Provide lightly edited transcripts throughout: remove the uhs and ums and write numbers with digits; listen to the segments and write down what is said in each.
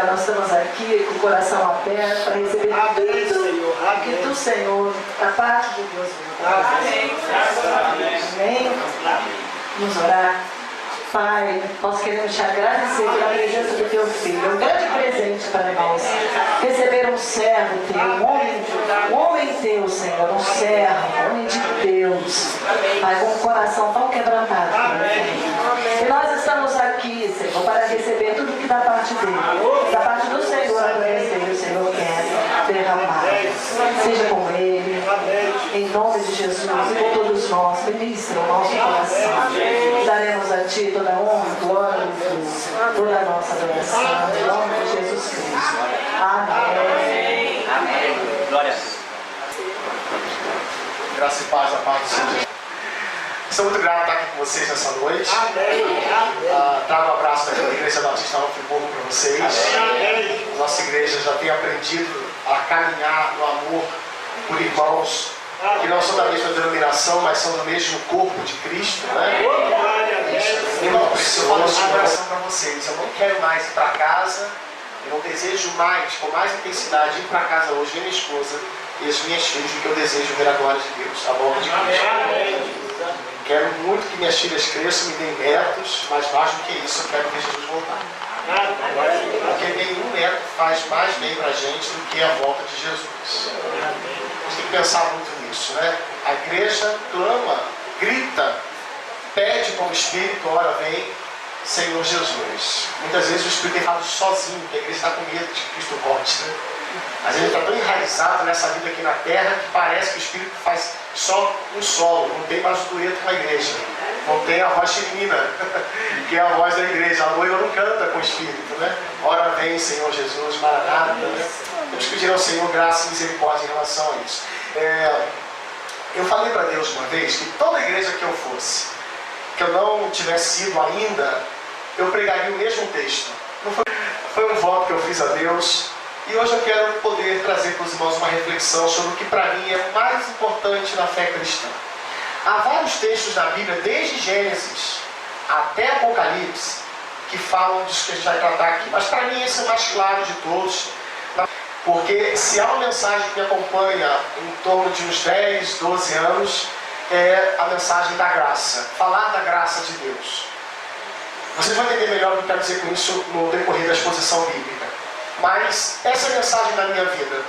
Senhor, nós estamos aqui com o coração aberto para receber tudo que do Senhor, da parte de Deus. Amém. Vamos orar. Pai, nós queremos te agradecer pela presença do teu filho, um grande presente para nós. Receber um servo teu, um homem teu, Senhor, um servo, um homem de Deus. Pai, com um coração tão quebrantado. E nós estamos aqui, Senhor, para receber tudo que da parte dele, da parte do Senhor, agradecer, o Senhor quer derramar. Seja com ele, em nome de Jesus, e com todos nós, ministra o nosso coração. Daremos a ti toda a honra, glória e luz, toda a nossa adoração, em nome de Jesus Cristo. Amém. Amém. Glória a Deus. Graça e paz da parte do Senhor. Estou muito grato de estar aqui com vocês nessa noite. Trago um abraço da Igreja Batista Nova Friburgo para vocês. Nossa igreja já tem aprendido a caminhar no amor por irmãos que não são da mesma denominação, mas são do mesmo corpo de Cristo, né? Irmãos, eu falo isso de coração para vocês. Eu não quero mais ir para casa, eu não desejo mais, com mais intensidade, ir para casa hoje, ver minha esposa e as minhas filhas, do que eu desejo ver a glória de Deus, a volta de Cristo. Quero muito que minhas filhas cresçam, me deem netos, mas mais do que isso, eu quero ver Jesus voltar. Porque nenhum neto faz mais bem para a gente do que a volta de Jesus. A gente tem que pensar muito nisso, né? A igreja clama, grita, pede com o Espírito, ora vem, Senhor Jesus. Muitas vezes o Espírito tem falado sozinho, porque a igreja está com medo de que Cristo volte, né? Às vezes está tão enraizado nessa vida aqui na terra que parece que o Espírito faz só um solo, não tem mais o dueto com a igreja, não tem a voz feminina, que é a voz da igreja. A noiva não canta com o Espírito, né? Ora vem, Senhor Jesus, Maranata, né? Temos que pedir ao Senhor graça e misericórdia em relação a isso. Eu falei para Deus uma vez que toda igreja que eu fosse, que eu não tivesse ido ainda, eu pregaria o mesmo texto. Não foi um voto que eu fiz a Deus. E hoje eu quero poder trazer para os irmãos uma reflexão sobre o que para mim é mais importante na fé cristã. Há vários textos da Bíblia, desde Gênesis até Apocalipse, que falam disso que a gente vai tratar aqui. Mas para mim esse é o mais claro de todos. Porque se há uma mensagem que me acompanha em torno de uns 10, 12 anos, é a mensagem da graça. Falar da graça de Deus. Vocês vão entender melhor o que eu quero dizer com isso no decorrer da exposição bíblica. Mas essa é a mensagem da minha vida.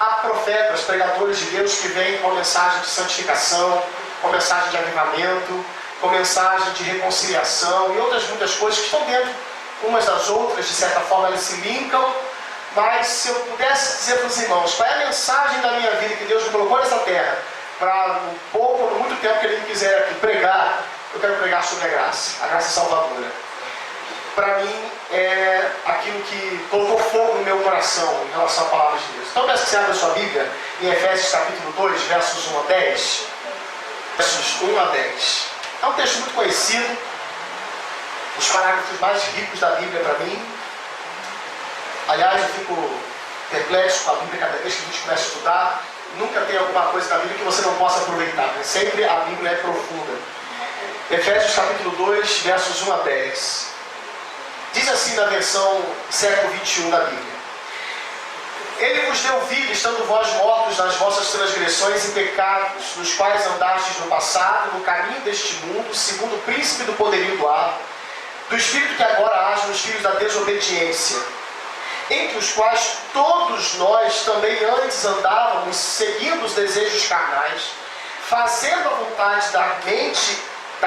Há profetas, pregadores de Deus que vêm com mensagem de santificação, com mensagem de avivamento, com mensagem de reconciliação e outras muitas coisas que estão dentro umas das outras, de certa forma elas se linkam. Mas se eu pudesse dizer para os irmãos, qual é a mensagem da minha vida que Deus me colocou nessa terra, para no pouco ou no muito tempo que Ele me quiser aqui pregar, eu quero pregar sobre a graça salvadora. Para mim é aquilo que colocou fogo no meu coração em relação à palavra de Deus. Então peço que você abra a sua Bíblia em Efésios capítulo 2, versos 1 a 10. Versos 1 a 10. É um texto muito conhecido, os parágrafos mais ricos da Bíblia para mim. Aliás, eu fico perplexo com a Bíblia cada vez que a gente começa a estudar. Nunca tem alguma coisa da Bíblia que você não possa aproveitar, né? Sempre a Bíblia é profunda. Efésios capítulo 2, versos 1 a 10. Diz assim na versão século 21 da Bíblia: Ele vos deu vida, estando vós mortos nas vossas transgressões e pecados, nos quais andastes no passado, no caminho deste mundo, segundo o príncipe do poderio do ar, do espírito que agora age nos filhos da desobediência, entre os quais todos nós também antes andávamos, seguindo os desejos carnais, fazendo a vontade da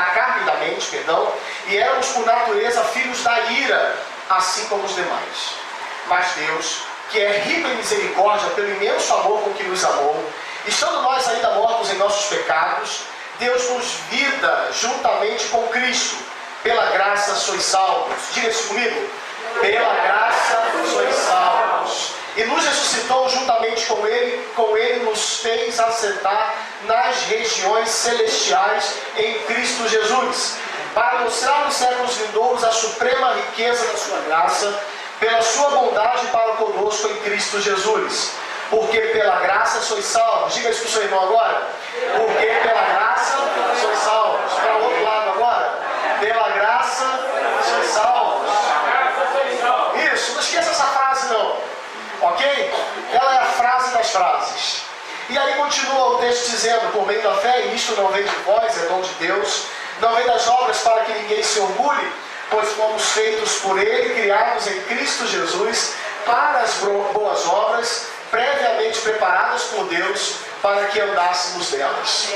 carne e da mente, e éramos por natureza filhos da ira, assim como os demais. Mas Deus, que é rico em misericórdia pelo imenso amor com que nos amou, estando nós ainda mortos em nossos pecados, Deus-nos vida juntamente com Cristo. Pela graça sois salvos. Diga isso comigo. Pela graça sois salvos. E nos ressuscitou juntamente com Ele nos fez assentar nas regiões celestiais em Cristo Jesus, para mostrar nos séculos vindouros a suprema riqueza da sua graça, pela sua bondade para conosco em Cristo Jesus. Porque pela graça sois salvos. Diga isso para o seu irmão agora. Porque pela graça sois salvos. Para o outro lado agora. Pela graça sois salvos. Isso, não esqueça essa frase Ela é a frase das frases. E aí continua o texto dizendo, por meio da fé, e isto não vem de vós, é dom de Deus, não vem das obras para que ninguém se orgulhe, pois fomos feitos por Ele, criados em Cristo Jesus, para as boas obras, previamente preparadas por Deus, para que andássemos nelas.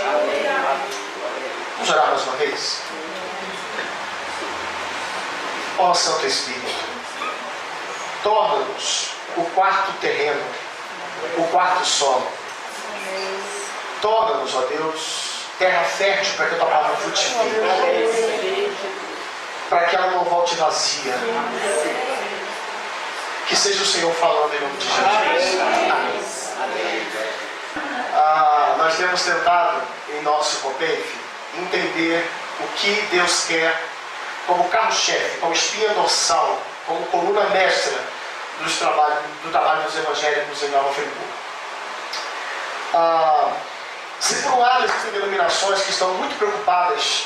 Vamos orar mais uma vez? Ó Santo Espírito, torna-nos o quarto terreno, o quarto solo. Torna-nos, ó Deus, terra fértil para que a tua palavra frutifique, para que ela não volte vazia. Que seja o Senhor falando em nome de Jesus. Amém. Nós temos tentado, em nosso COPEIF, entender o que Deus quer como carro-chefe, como espinha dorsal, como coluna mestra do trabalho dos evangélicos em Nova Friburgo. Se por um lado existem denominações que estão muito preocupadas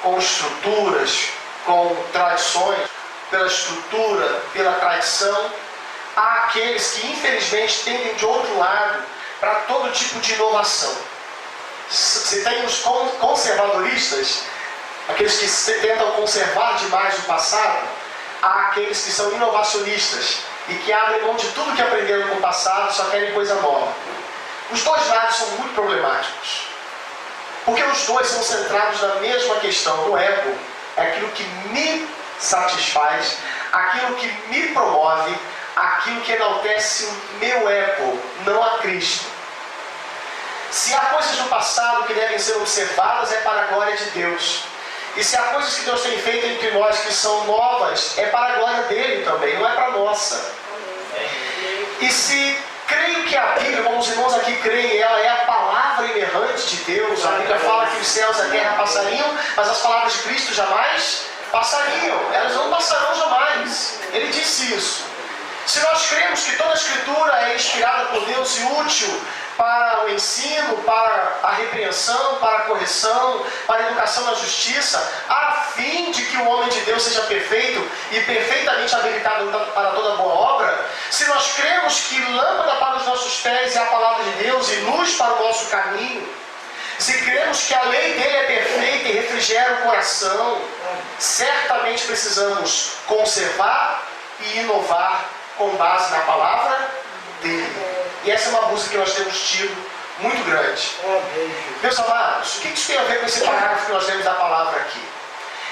com estruturas, com tradições, pela estrutura, pela tradição, há aqueles que infelizmente tendem de outro lado para todo tipo de inovação. Se tem os conservadoristas, aqueles que tentam conservar demais o passado, há aqueles que são inovacionistas e que abrem mão de tudo que aprenderam com o passado, só querem coisa nova. Os dois lados são muito problemáticos, porque os dois são centrados na mesma questão. O ego é aquilo que me satisfaz, aquilo que me promove, aquilo que enaltece o meu ego, não a Cristo. Se há coisas no passado que devem ser observadas, é para a glória de Deus. E se há coisas que Deus tem feito entre nós que são novas, é para a glória dele também, não é para a nossa. E se creio que a Bíblia, como os irmãos aqui creem, ela é a palavra inerrante de Deus. A Bíblia fala que os céus e a terra passariam, mas as palavras de Cristo jamais passariam. Elas não passarão jamais. Ele disse isso. Se nós cremos que toda a Escritura é inspirada por Deus e útil para o ensino, para a repreensão, para a correção, para a educação na justiça, a fim de que o homem de Deus seja perfeito e perfeitamente habilitado para toda boa obra, se nós cremos que lâmpada para os nossos pés é a palavra de Deus e luz para o nosso caminho, se cremos que a lei dele é perfeita e refrigera o coração, certamente precisamos conservar e inovar com base na palavra dele. E essa é uma busca que nós temos tido muito grande. Meus amados, o que isso tem a ver com esse parágrafo que nós temos da palavra aqui?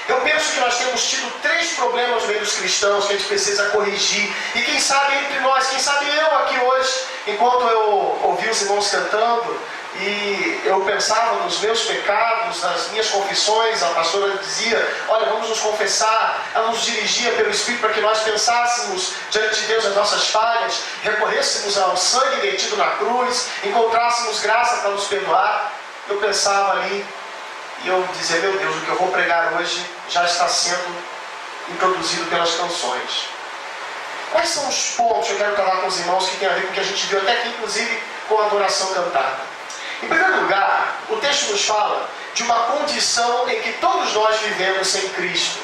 Eu penso que nós temos tido 3 problemas no meio dos cristãos que a gente precisa corrigir. E quem sabe entre nós, quem sabe eu aqui hoje, enquanto eu ouvi os irmãos cantando, e eu pensava nos meus pecados, nas minhas confissões, a pastora dizia, olha, vamos nos confessar, ela nos dirigia pelo Espírito para que nós pensássemos diante de Deus as nossas falhas, recorrêssemos ao sangue vertido na cruz, encontrássemos graça para nos perdoar. Eu pensava ali, e eu dizia, meu Deus, o que eu vou pregar hoje já está sendo introduzido pelas canções. Quais são os pontos que eu quero falar com os irmãos que tem a ver com o que a gente viu até aqui, inclusive com a adoração cantada? Em primeiro lugar, o texto nos fala de uma condição em que todos nós vivemos sem Cristo.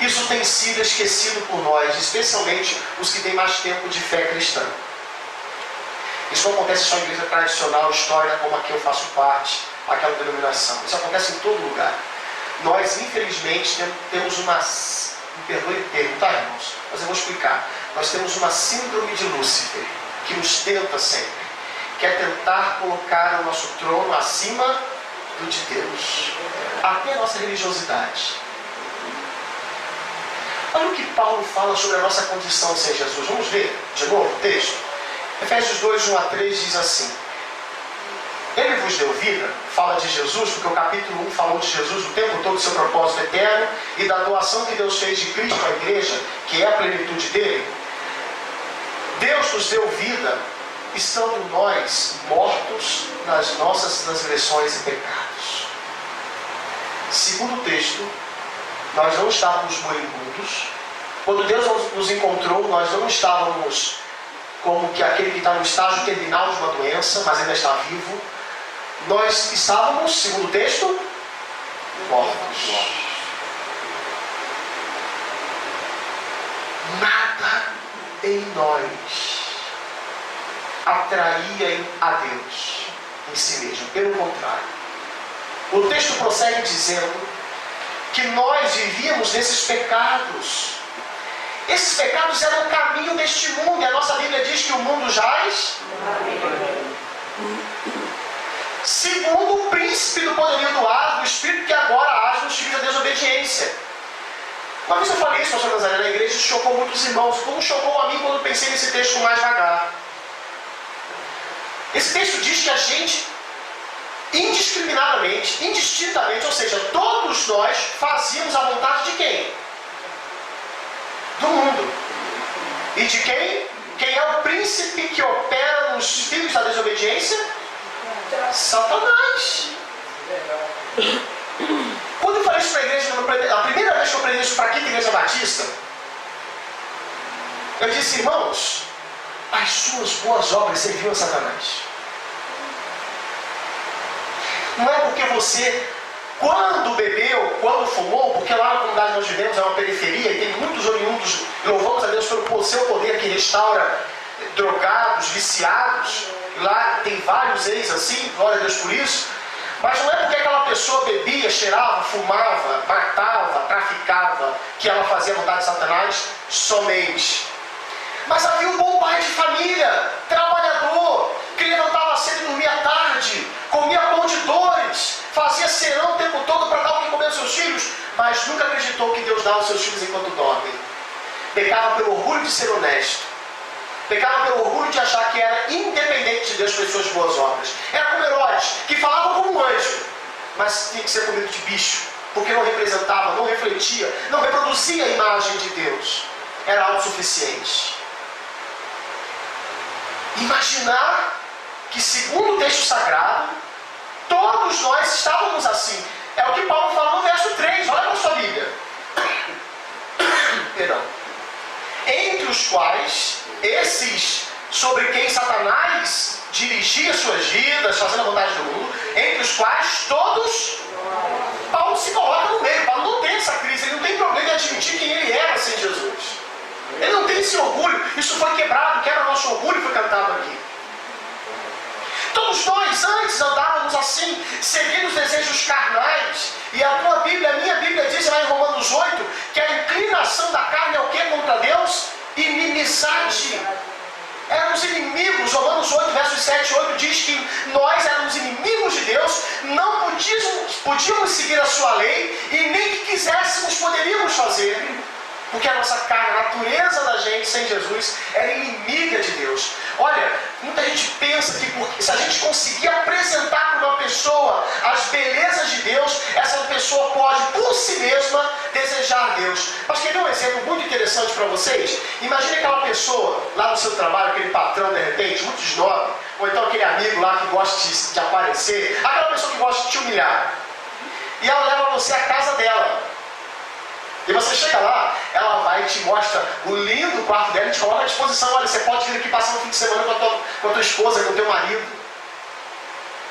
Isso tem sido esquecido por nós, especialmente os que têm mais tempo de fé cristã. Isso não acontece só em igreja tradicional, histórica, como a que eu faço parte, aquela denominação. Isso acontece em todo lugar. Nós, infelizmente, temos uma... Me perdoe o termo, tá, irmãos? Mas eu vou explicar. Nós temos uma síndrome de Lúcifer, que nos tenta sempre. Quer tentar colocar o nosso trono acima do de Deus. Até a nossa religiosidade. Olha o que Paulo fala sobre a nossa condição sem Jesus. Vamos ver de novo o texto? Efésios 2, 1 a 3 diz assim: Ele vos deu vida, fala de Jesus, porque o capítulo 1 falou de Jesus o tempo todo do seu propósito eterno e da doação que Deus fez de Cristo à igreja, que é a plenitude dele. Deus nos deu vida, estando nós mortos nas nossas transgressões e pecados. Segundo o texto, nós não estávamos moribundos. Quando Deus nos encontrou, nós não estávamos como que aquele que está no estágio terminal de uma doença, mas ainda está vivo. Nós estávamos, segundo o texto, mortos. Nada em nós atraía a Deus em si mesmo. Pelo contrário. O texto prossegue dizendo que nós vivíamos nesses pecados. Esses pecados eram o caminho deste mundo. E a nossa Bíblia diz que o mundo jaz segundo o príncipe do poderio do ar, do espírito que agora age nos filhos da desobediência. Uma vez eu falei isso, pastor Nazaré, na igreja, chocou muitos irmãos, como chocou a mim quando eu pensei nesse texto mais vagar. Esse texto diz que a gente, indiscriminadamente, indistintamente, ou seja, todos nós fazíamos a vontade de quem? Do mundo. E de quem? Quem é o príncipe que opera nos filhos da desobediência? Satanás. Quando eu falei isso para a igreja, a primeira vez que eu preguei isso para a Quinta Igreja Batista, eu disse, irmãos, as suas boas obras serviam a Satanás. Não é porque você, quando bebeu, quando fumou, porque lá na comunidade nós vivemos, é uma periferia, e tem muitos oriundos, louvamos a Deus pelo seu poder que restaura drogados, viciados. Lá tem vários ex assim, glória a Deus por isso. Mas não é porque aquela pessoa bebia, cheirava, fumava, matava, traficava, que ela fazia a vontade de Satanás somente. Mas havia um bom pai de família, trabalhador, que levantava cedo e dormia tarde, comia pão de dores, fazia serão o tempo todo para dar o que comer aos seus filhos, mas nunca acreditou que Deus dá aos seus filhos enquanto dormem. Pecava pelo orgulho de ser honesto. Pecava pelo orgulho de achar que era independente de Deus pelas suas boas obras. Era como Herodes, que falava como um anjo, mas tinha que ser comido de bicho, porque não representava, não refletia, não reproduzia a imagem de Deus. Era autossuficiente. Imaginar que, segundo o texto sagrado, todos nós estávamos assim. É o que Paulo fala no verso 3, olha para a sua Bíblia. Perdão. Entre os quais esses sobre quem Satanás dirigia suas vidas, fazendo a vontade do mundo, entre os quais todos, Paulo se coloca no meio. Paulo não tem essa crise, ele não tem problema em admitir quem ele era sem Jesus. Ele não tem esse orgulho, isso foi quebrado, quebra nosso orgulho, foi cantado aqui. Todos nós antes andávamos assim, seguindo os desejos carnais, e a tua Bíblia, a minha Bíblia diz lá em Romanos 8, que a inclinação da carne é o que contra Deus? Inimizade. Éramos inimigos. Romanos 8, versos 7 e 8 diz que nós éramos inimigos de Deus, não podíamos seguir a sua lei, e nem que quiséssemos poderíamos fazer. Porque a nossa carne, a natureza da gente sem Jesus, era inimiga de Deus. Olha, muita gente pensa que se a gente conseguir apresentar para uma pessoa as belezas de Deus, essa pessoa pode, por si mesma, desejar Deus. Mas quer ver um exemplo muito interessante para vocês? Imagine aquela pessoa lá no seu trabalho, aquele patrão de repente, muito snob, ou então aquele amigo lá que gosta de aparecer, aquela pessoa que gosta de te humilhar. E ela leva você à casa dela. E você chega lá, ela vai e te mostra o lindo quarto dela e te coloca à disposição. Olha, você pode vir aqui passar um fim de semana com a tua esposa, com o teu marido.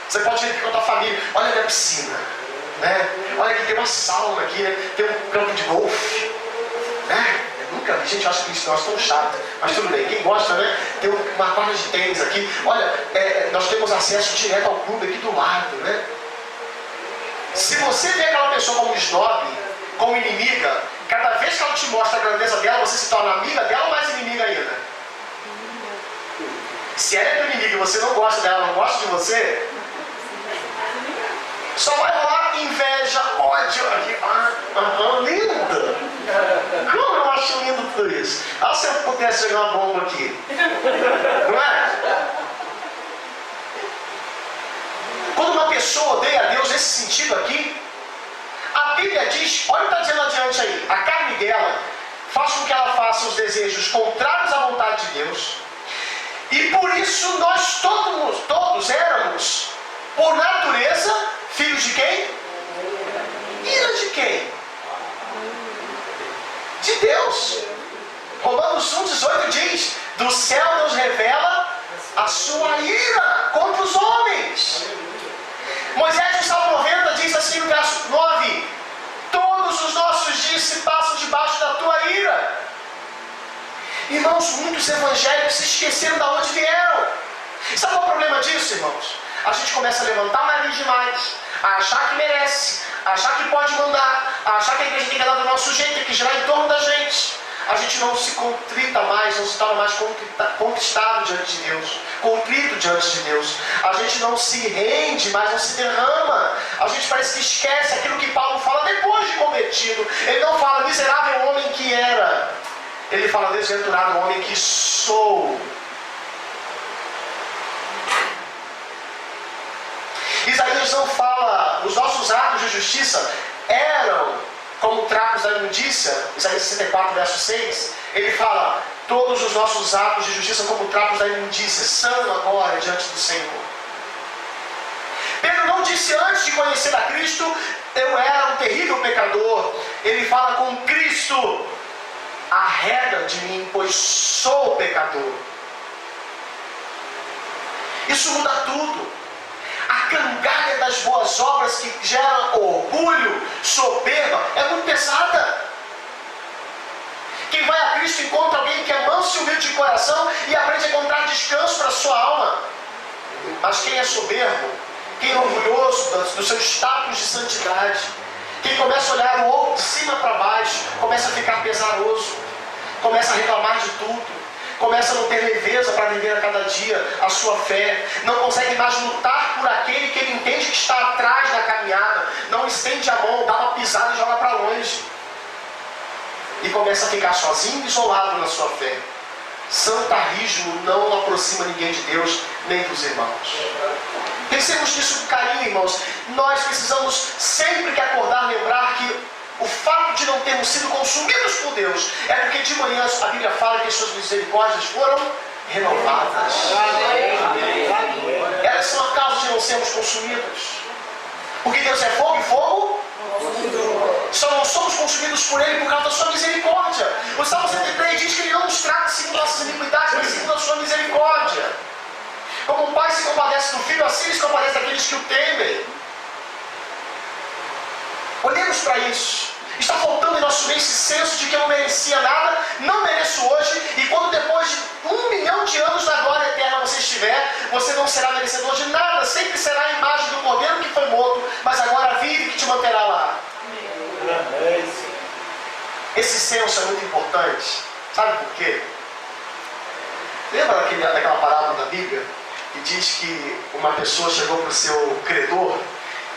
Você pode vir aqui com a tua família. Olha a minha piscina, né? Olha aqui, tem uma sauna aqui, né? Tem um campo de golfe, né? Eu nunca vi, gente, acha que isso nós tão chato, mas tudo bem. Quem gosta, né? Tem uma quadra de tênis aqui. Olha, nós temos acesso direto ao clube aqui do lado, né? Se você vê aquela pessoa como snob, como inimiga, cada vez que ela te mostra a grandeza dela, você se torna amiga dela ou mais inimiga ainda? Se ela é tua inimiga e você não gosta dela, não gosta de você, só vai rolar inveja, ódio. Linda! Como eu acho lindo tudo isso? Ah, se eu pudesse jogar uma bomba aqui, não é? Quando uma pessoa odeia a Deus nesse sentido aqui, a Bíblia diz, olha o que está dizendo adiante aí, a carne dela faz com que ela faça os desejos contrários à vontade de Deus, e por isso nós todos éramos, por natureza, filhos de quem? Ira de quem? De Deus. Romanos 1,18 diz, do céu Deus revela a sua ira contra os homens. Moisés no Salmo 90 diz assim no verso 9, todos os nossos dias se passam debaixo da tua ira. Irmãos, muitos evangélicos se esqueceram de onde vieram. Sabe qual é o problema disso, irmãos? A gente começa a levantar o nariz demais, a achar que merece, a achar que pode mandar, a achar que a igreja tem que andar do nosso jeito, tem que girar em torno da gente. A gente não se contrita mais, não se torna mais conquistado diante de Deus, contrito diante de Deus. A gente não se rende, mas não se derrama. A gente parece que esquece aquilo que Paulo fala depois de convertido. Ele não fala miserável homem que era. Ele fala desventurado homem que sou. Isaías não fala, os nossos atos de justiça eram como trapos da imundícia. Isaías 64, verso 6, ele fala, todos os nossos atos de justiça como trapos da imundícia, são agora diante do Senhor. Pedro não disse antes de conhecer a Cristo, eu era um terrível pecador. Ele fala, com Cristo, arreda de mim, pois sou pecador. Isso muda tudo. A cangalha das boas obras que gera orgulho, soberba, é muito pesada. Quem vai a Cristo encontra alguém que é manso e humilde de coração e aprende a encontrar descanso para a sua alma. Mas quem é soberbo, quem é orgulhoso do seu status de santidade, quem começa a olhar o outro de cima para baixo, começa a ficar pesaroso, começa a reclamar de tudo, começa a não ter leveza para viver a cada dia a sua fé, não consegue mais lutar por aquele que ele entende que está atrás da caminhada, não estende a mão, dá uma pisada e joga para longe, e começa a ficar sozinho, isolado na sua fé. Santarrismo não aproxima ninguém de Deus, nem dos irmãos. Pensemos nisso com carinho, irmãos. Nós precisamos, sempre que acordar, lembrar que o fato de não termos sido consumidos por Deus é porque de manhã a Bíblia fala que as suas misericórdias foram renovadas. Elas são a causa de não sermos consumidos. Porque Deus é fogo e fogo só não somos consumidos por Ele por causa da sua misericórdia. O Salmo 103 diz que Ele não nos trata segundo nossas iniquidades, mas segundo a sua misericórdia. Como um pai se compadece do filho, assim se compadece daqueles que o temem. Olhemos para isso. Está faltando em nosso meio esse senso de que eu não merecia nada, não mereço hoje, e quando depois de 1 milhão de anos da glória eterna você estiver, você não será merecedor de nada, sempre será a imagem do Cordeiro que foi morto, mas agora vive, que te manterá lá. Esse senso é muito importante. Sabe por quê? Lembra daquela parábola da Bíblia que diz que uma pessoa chegou para o seu credor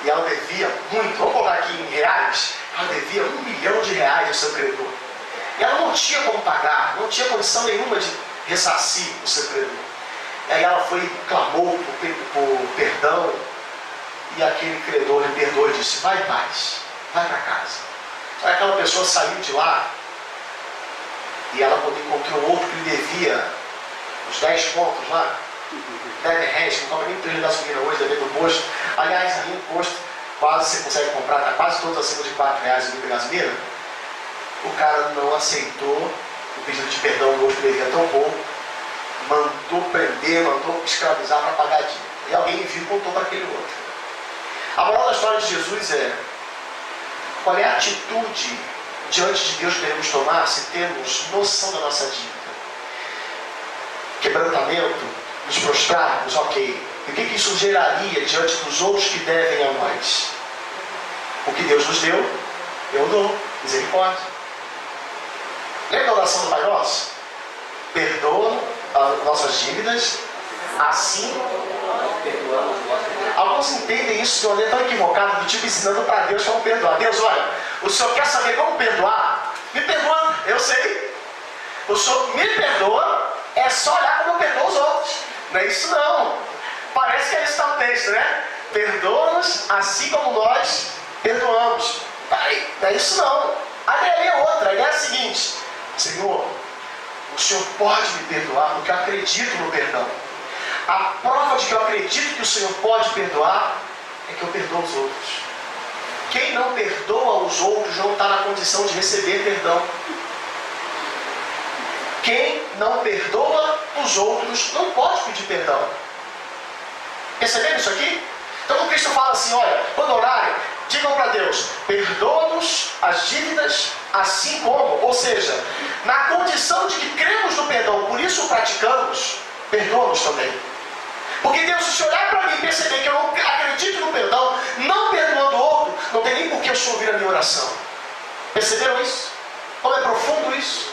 e ela devia muito, vamos colocar aqui em reais, ela devia R$1 milhão ao seu credor. E ela não tinha como pagar, não tinha condição nenhuma de ressarcir o seu credor. E aí ela foi e clamou por perdão, e aquele credor lhe perdoou e disse, vai em paz, vai para casa. Aí aquela pessoa saiu de lá, e ela encontrou outro que lhe devia os 10 pontos lá, 10 reais, que não compra nem 3 de gasolina hoje, devendo no posto. Aliás, ali no posto, quase você consegue comprar, está quase todos acima de R$4 o litro de gasolina. O cara não aceitou o pedido de perdão do outro que devia tão pouco, mandou prender, mandou escravizar para pagar a dívida. E alguém viu e contou para aquele outro. A moral da história de Jesus é, qual é a atitude diante de Deus que devemos tomar se temos noção da nossa dívida? Quebrantamento, nos prostrarmos, ok. E o que isso geraria diante dos outros que devem a nós? O que Deus nos deu, eu dou. Misericórdia. Lembra da oração do Pai Nosso? Perdoa as nossas dívidas, assim perdoamos. Alguns entendem isso de uma maneira tão equivocada, do tipo ensinando para Deus como perdoar. Deus, olha, o Senhor quer saber como perdoar? Me perdoa, eu sei. O Senhor me perdoa, é só olhar como eu perdoo os outros. Não é isso não. Parece que é isso que está no texto, né? Perdoa-nos assim como nós perdoamos. Peraí, não é isso não. A ideia é outra, a ideia é a seguinte: Senhor, o Senhor pode me perdoar porque eu acredito no perdão. A prova de que eu acredito que o Senhor pode perdoar é que eu perdoo os outros. Quem não perdoa os outros não está na condição de receber perdão. Quem não perdoa os outros não pode pedir perdão. Perceberam isso aqui? Então quando Cristo fala assim, olha, quando orarem, digam para Deus, perdoa-nos as dívidas assim como, ou seja, na condição de que cremos no perdão, por isso o praticamos, perdoa-nos também. Porque Deus, se olhar para mim e perceber que eu não acredito no perdão, não perdoando o outro, não tem nem por que eu ouvir a minha oração. Perceberam isso? Como é profundo isso?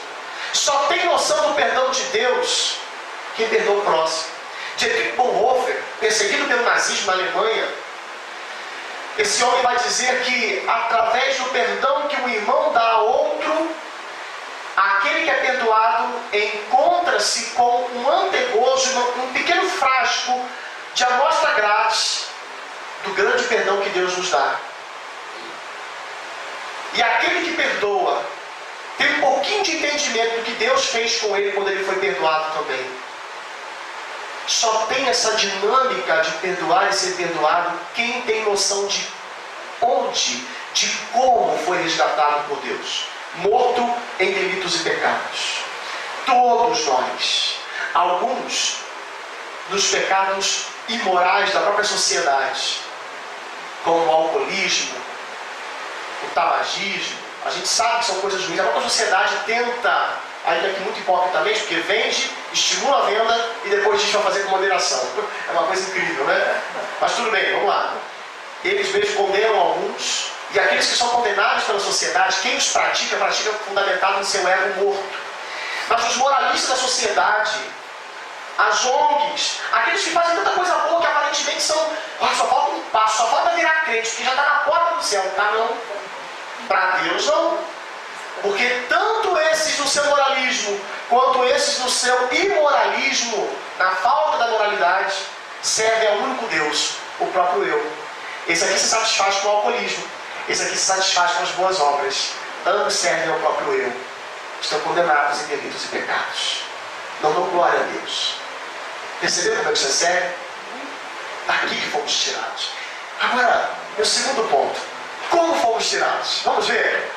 Só tem noção do perdão de Deus quem perdoa o próximo. Dietrich Bonhoeffer, perseguido pelo nazismo na Alemanha, esse homem vai dizer que através do perdão que o irmão dá a outro, aquele que é perdoado encontra-se com um antegozo, um pequeno frasco de amostra grátis do grande perdão que Deus nos dá. E aquele que perdoa tem um pouquinho de entendimento do que Deus fez com ele quando ele foi perdoado também. Só tem essa dinâmica de perdoar e ser perdoado quem tem noção de onde, de como foi resgatado por Deus. Morto em delitos e pecados. Todos nós. Alguns dos pecados imorais da própria sociedade, como o alcoolismo, o tabagismo. A gente sabe que são coisas ruins. A própria sociedade tenta, ainda que muito hipócritamente, porque vende, estimula a venda e depois diz que vai fazer com moderação. É uma coisa incrível, né? Mas tudo bem, vamos lá. Eles mesmos condenam alguns, e aqueles que são condenados pela sociedade, quem os pratica fundamentado no seu ego morto. Mas os moralistas da sociedade, as ONGs, aqueles que fazem tanta coisa boa que aparentemente são, só falta um passo, só falta virar crente, porque já está na porta do céu. Tá, não? Para Deus não. Porque tanto esses no seu moralismo, quanto esses no seu imoralismo, na falta da moralidade, servem ao único Deus, o próprio eu. Esse aqui se satisfaz com o alcoolismo. Esse aqui se satisfaz com as boas obras. Ambos servem ao próprio eu. Estão condenados em delitos e pecados. Não dão glória a Deus. Perceberam como é que isso é sério? Daqui que fomos tirados. Agora, meu segundo ponto. Como fomos tirados? Vamos ver?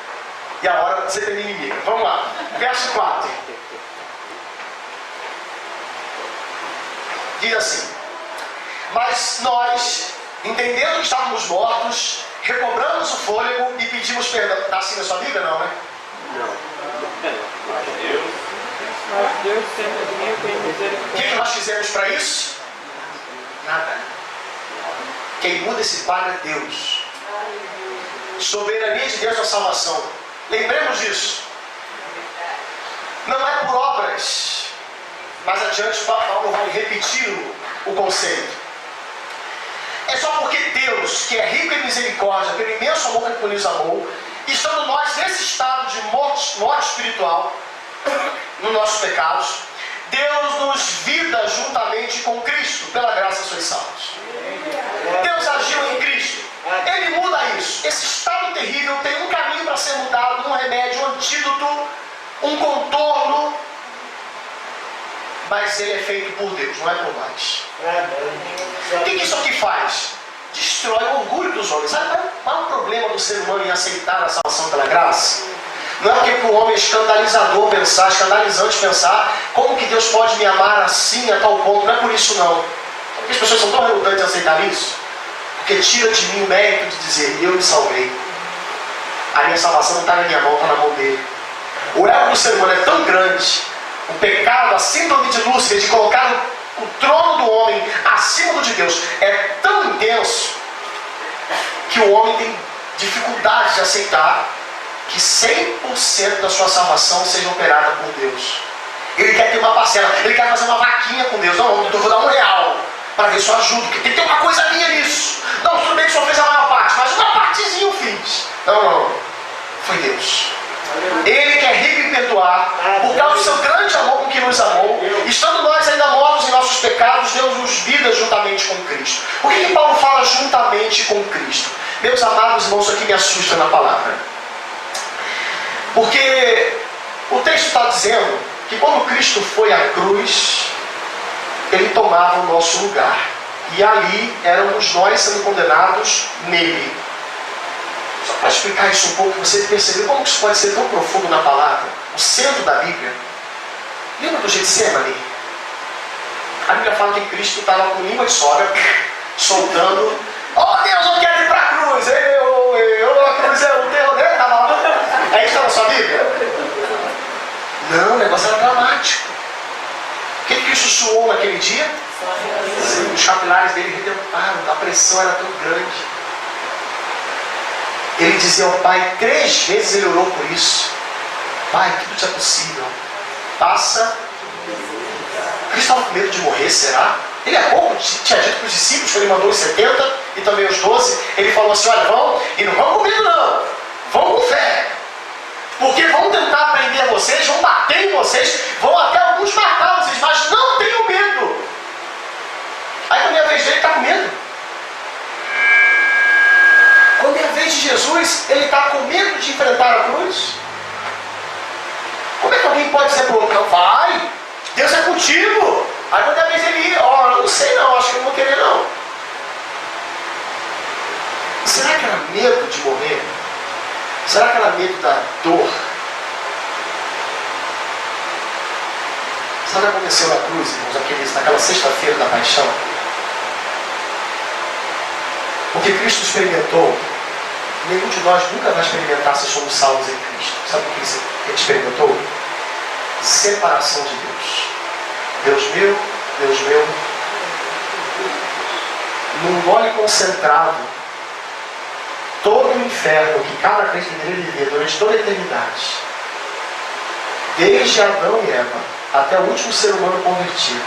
E a hora de ser inimiga. Vamos lá. Verso 4. Diz assim: mas nós, entendendo que estávamos mortos, recobramos o fôlego e pedimos perdão. Está assim na sua Bíblia? Não, né? Não. Mas Deus sempre viu tem misericórdia. O que nós fizemos para isso? Nada. Quem muda esse quadro é Deus. Soberania de Deus na salvação. Lembremos disso. Não é por obras. Mais adiante Paulo vai repetir o conceito. É só porque Deus, que é rico em misericórdia, pelo imenso amor que nos amou, estando nós nesse estado de morte espiritual, nos nossos pecados, Deus nos vida juntamente com Cristo, pela graça sois salvos. Deus agiu em Cristo. Ele muda isso. Esse estado terrível tem um caminho para ser mudado, um remédio, um antídoto, um contorno, mas ele é feito por Deus, não é por nós. O que isso aqui faz? Destrói o orgulho dos homens. Sabe qual é o problema do ser humano em aceitar a salvação pela graça? Não é porque para o homem é escandalizador pensar, escandalizante pensar, como que Deus pode me amar assim a tal ponto? Não é por isso não. Porque as pessoas são tão relutantes em aceitar isso, porque tira de mim o mérito de dizer, eu me salvei. A minha salvação não está na minha mão, está na mão dele. O ego do ser humano é tão grande, o pecado, a síndrome de Lúcifer, de colocar o trono do homem acima do de Deus, é tão intenso, que o homem tem dificuldade de aceitar que 100% da sua salvação seja operada por Deus. Ele quer ter uma parcela, ele quer fazer uma vaquinha com Deus. Não, eu vou dar R$1 para ver se eu ajudo, porque tem que ter uma coisa minha nisso. Não, tudo bem que o senhor fez a maior parte, mas uma partezinha eu fiz. Não, foi Deus. Ele que é rico em perdoar, por causa do seu grande amor com que nos amou, estando nós ainda mortos em nossos pecados, Deus nos vida juntamente com Cristo. Por que Paulo fala juntamente com Cristo? Meus amados irmãos, isso aqui me assusta na palavra. Porque o texto está dizendo que quando Cristo foi à cruz, ele tomava o nosso lugar. E ali éramos nós sendo condenados nele. Só para explicar isso um pouco, você percebeu como isso pode ser tão profundo na palavra. O centro da Bíblia. Lembra do Getsemane? A Bíblia fala que Cristo estava com língua de sogra, soltando. Oh Deus, eu quero ir para a cruz. A cruz é o terror dele. É isso que está na sua Bíblia? Não, o negócio era dramático. O que Cristo suou naquele dia? Os capilares dele redentaram, a pressão era tão grande. Ele dizia ao Pai, 3 vezes ele orou por isso. Pai, tudo isso é possível. Passa. Cristo estava com medo de morrer, será? Ele há pouco tinha dito para os discípulos, quando ele mandou os 70 e também os 12, ele falou assim, olha, vão, e não vão com medo não, vão com fé. Porque vão tentar prender vocês, vão bater em vocês, vão até alguns matar vocês, mas não tenham medo. Aí quando é a vez dele, ele está com medo. Quando é a vez de Jesus, ele está com medo de enfrentar a cruz. Como é que alguém pode dizer para o outro, vai, Deus é contigo. Aí quando é a vez dele ir, ó, não sei não, acho que eu não vou querer não. Será que era medo de morrer? Será que era medo da dor? Sabe o que aconteceu na cruz, irmãos, naquela sexta-feira da paixão? O que Cristo experimentou, nenhum de nós nunca vai experimentar se somos salvos em Cristo. Sabe o que ele experimentou? Separação de Deus. Deus meu, num gole concentrado, todo o inferno que cada crente deveria viver durante toda a eternidade, desde Adão e Eva até o último ser humano convertido,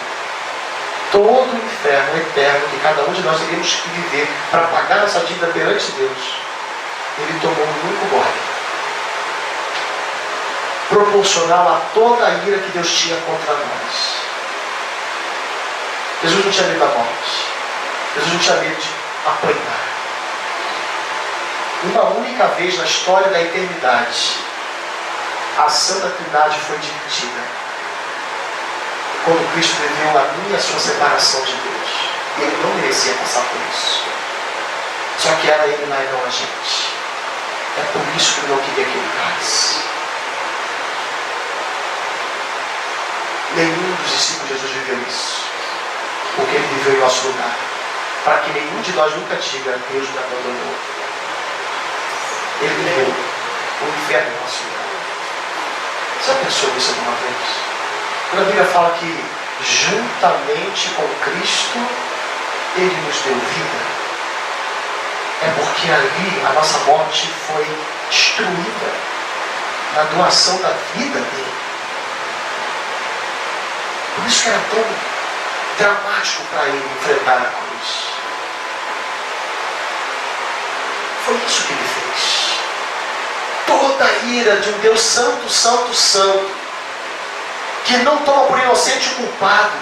todo o inferno eterno que cada um de nós teríamos que viver para pagar nossa dívida perante Deus, ele tomou um único gole, proporcional a toda a ira que Deus tinha contra nós. Jesus não tinha medo da morte. Jesus não tinha medo de apanhar. Uma única vez na história da eternidade, a Santa Trindade foi dividida. Quando Cristo viveu a minha e a sua separação de Deus. E ele não merecia passar por isso. Só que era ele lá e não a gente. É por isso que ele não queria que ele caísse. Nenhum dos discípulos de Jesus viveu isso. Porque ele viveu em nosso lugar. Para que nenhum de nós nunca diga, Deus me abandonou. Ele viveu o inferno em nosso lugar. Você já pensou nisso alguma vez? Quando a Bíblia fala que juntamente com Cristo ele nos deu vida, é porque ali a nossa morte foi destruída na doação da vida dele. Por isso que era tão dramático para ele enfrentar a cruz. Foi isso que ele fez. Toda a ira de um Deus santo, santo, santo, que não toma por inocente o culpado,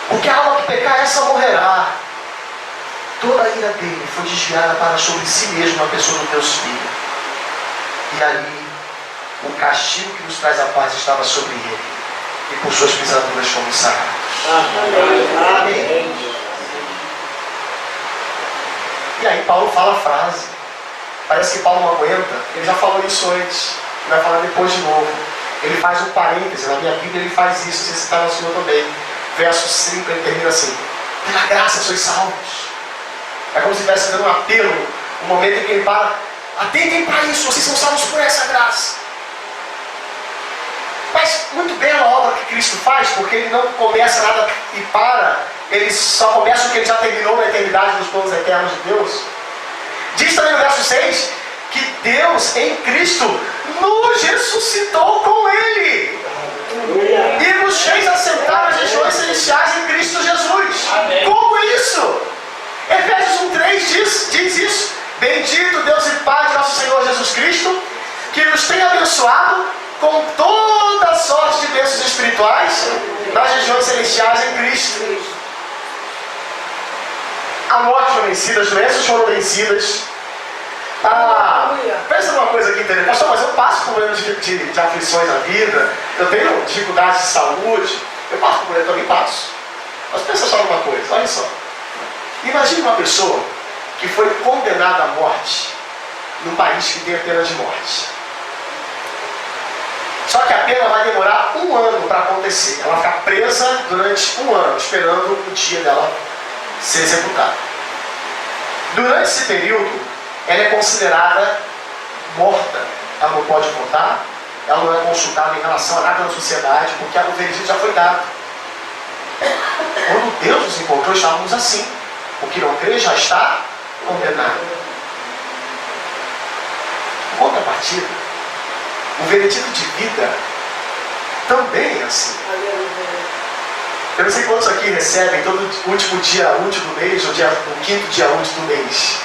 porque a alma que pecar, essa morrerá. Toda a ira dele foi desviada para sobre si mesmo, a pessoa do Deus Filho. E ali, o castigo que nos traz a paz estava sobre ele, e por suas pisaduras fomos sarados. Amém. E aí Paulo fala a frase. Parece que Paulo não aguenta. Ele já falou isso antes. Ele vai falar depois de novo. Ele faz um parêntese. Na minha Bíblia ele faz isso. Se está no Senhor também. Verso 5, ele termina assim. Pela graça sois salvos. É como se estivesse dando um apelo. Um momento em que ele para. Atentem para isso. Vocês são salvos por essa graça. Mas muito bem a obra que Cristo faz, porque ele não começa nada e para, ele só começa o que ele já terminou na eternidade dos planos eternos de Deus. Diz também no verso 6 que Deus em Cristo nos ressuscitou com ele e nos fez assentar nas regiões celestiais em Cristo Jesus. Amém. Como isso? Efésios 1:3 diz isso. Bendito Deus e Pai de nosso Senhor Jesus Cristo, que nos tem abençoado com toda a sorte de bênçãos espirituais nas regiões celestiais em Cristo. A morte foi vencida, as doenças foram vencidas. Pensa numa coisa aqui interessante. Pastor, mas eu passo por problemas de aflições na vida, eu tenho dificuldades de saúde, eu passo por problemas, eu também passo. Mas pensa só numa coisa, olha só. Imagine uma pessoa que foi condenada à morte num país que tem a pena de morte. Só que a pena vai demorar 1 ano para acontecer. Ela vai ficar presa durante 1 ano, esperando o dia dela ser executada. Durante esse período, ela é considerada morta. Ela não pode votar, ela não é consultada em relação a nada na sociedade, porque o veredito já foi dado. Quando Deus nos encontrou, estávamos assim. O que não crê já está condenado. Em contrapartida, o veredito de vida também é assim. Eu não sei quantos aqui recebem todo último dia útil do mês, ou o quinto dia útil do mês.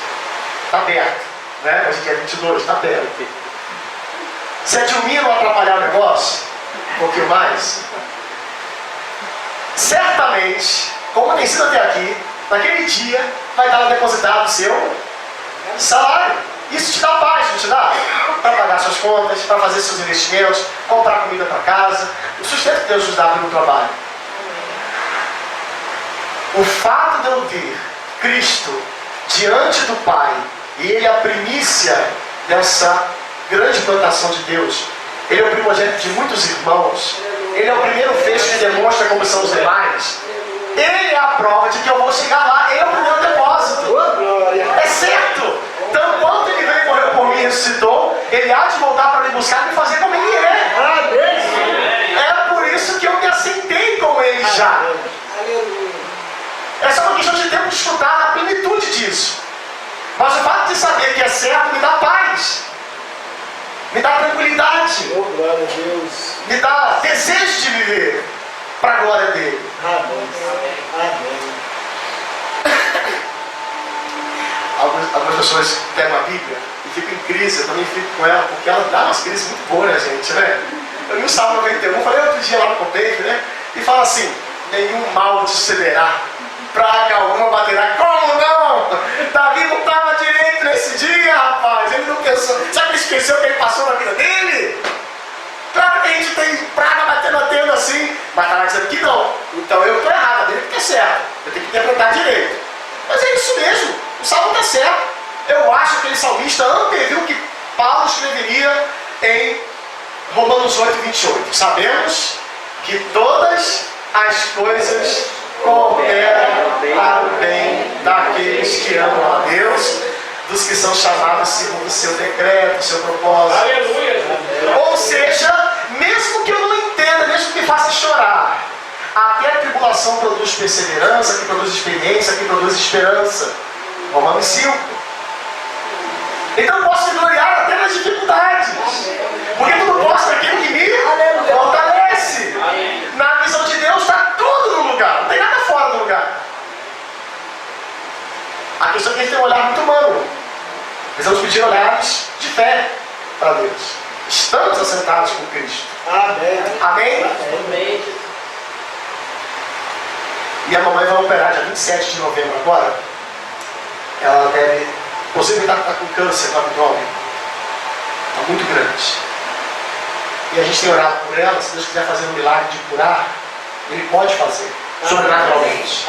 Está aberto, né? Hoje é dia 22, está aberto. Se a Dilminha não atrapalhar o negócio, um pouquinho mais, certamente, como tem sido até aqui, naquele dia vai estar lá depositado o seu salário. Isso te dá paz, não te dá? Para pagar suas contas, para fazer seus investimentos, comprar comida para casa, o sustento que Deus nos dá pelo trabalho. O fato de eu ver Cristo diante do Pai, e Ele é a primícia dessa grande plantação de Deus, Ele é o primogênito de muitos irmãos, Ele é o primeiro feixe que demonstra como são os demais, Ele é a prova de que eu vou chegar lá, Ele é o primeiro depósito. É certo! Então, quando Ele veio e morreu por mim e ressuscitou, Ele há de voltar para me buscar e me fazer como Ele é. É por isso que eu me assentei com Ele já. É só uma questão de tempo de desfrutar a plenitude disso. Mas o fato de saber que é certo me dá paz, me dá tranquilidade, me dá desejo de viver para a glória dele. Algumas pessoas pegam a Bíblia e ficam em crise. Eu também fico com ela, porque ela dá umas crises muito boas, né, gente? Né? Eu li o Salmo 91, falei outro dia lá no Copeiro, né? E fala assim: nenhum mal te sucederá, praga alguma baterá. Como não? Davi não estava direito nesse dia, rapaz. Ele não pensou. Sabe que ele esqueceu que ele passou na vida dele? Claro que a gente tem praga batendo a tenda assim, mas estava dizendo que não. Então eu estou errado, a Bíblia está certo. Eu tenho que interpretar direito. Mas é isso mesmo, o salmo está certo. Eu acho que aquele salmista anteviu o que Paulo escreveria em Romanos 8, 28. Sabemos que todas as coisas cooperam para o bem daqueles que amam a Deus, dos que são chamados segundo o seu decreto, o seu propósito. Aleluia. Ou seja, mesmo que eu não entenda, mesmo que me faça chorar, até a tribulação produz perseverança, que produz experiência, que produz esperança. Romanos 5. Então eu posso me gloriar até nas dificuldades, porque tudo posso naquele que me fortalece. Na visão de Deus está tudo no lugar, não tem nada fora do lugar. A questão é que a gente tem um olhar muito humano. Precisamos pedir olhares de fé para Deus. Estamos assentados com Cristo. Amém. Amém? Amém. E a mamãe vai operar dia 27 de novembro agora. Ela deve, possivelmente estar com câncer no abdômen. Está muito grande. E a gente tem orado por ela. Se Deus quiser fazer um milagre de curar, Ele pode fazer, sobrenaturalmente.